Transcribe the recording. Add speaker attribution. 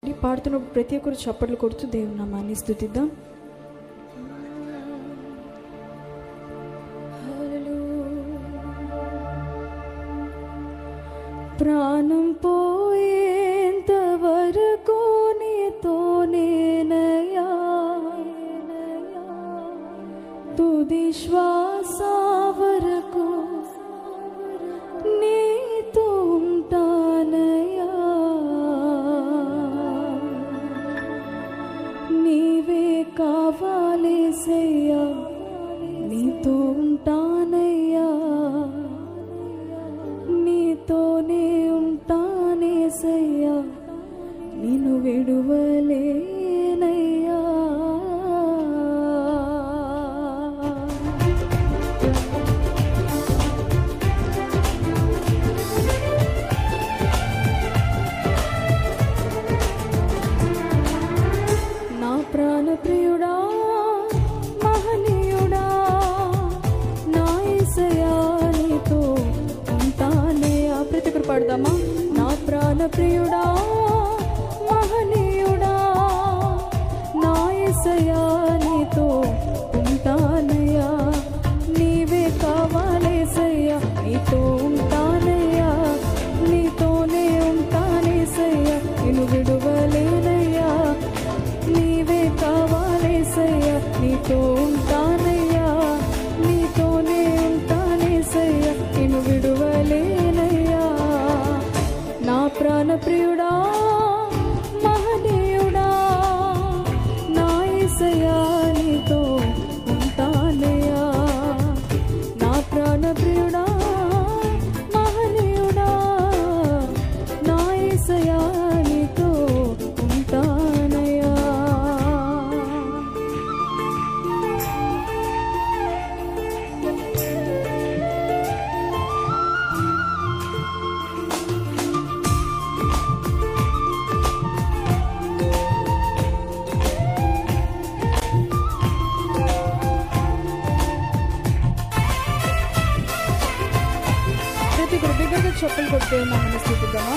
Speaker 1: పాడుతున్నప్పుడు ప్రతి ఒక్కరు చప్పట్లు కొడుతూ దేవుని నామాన్ని స్తుతిద్దాం. ప్రాణం పోయేంత వరకు నీతోనేనయ్యా, తుది శ్వాస వరకు నీతో ఉంటానయ్యా. నీవే కావాలేసయ్యా, నీతో ఉంటానయ్యా, నీతోనే ఉంటానేసయ్యా, నిన్ను విడువలేనయ్యా. నా ప్రాణప్రియుడా, మహనీయుడా, నా యేసయ్యా, నీతో ఉంటానయ్యా. ప్రతి ఒక్కరు పాడదామా? నా ప్రాణప్రియుడా, మహనీయుడా, నా యేసయ్యా, నీతో ఉంటానయ్యా. నీవే కావాలేసయ్యా, నీతో ఉంటానయ్యా, నీతోనే ఉంటానేసయ్యా, నిన్ను విడువలేనయ్యా. నీవే కావాలేసయ్యా, నీతో ఉంటానయ్యా, నీతోనే ఉంటానేసయ్యా, నిన్ను విడువలేనయ్యా. నా ప్రాణప్రియుడా, మహనీయుడా, నా యేసయ్యా, నీతో ఉంటానయ్యా. నా ప్రాణప్రియుడా, మహనీయుడా, నా యేసయ్యా, నీతో ఉంటానయ్యా. ప్రతి ఒక్కరు బిగ్గరగా చప్పట్లు కొట్టే నామని స్తుతిద్దామా?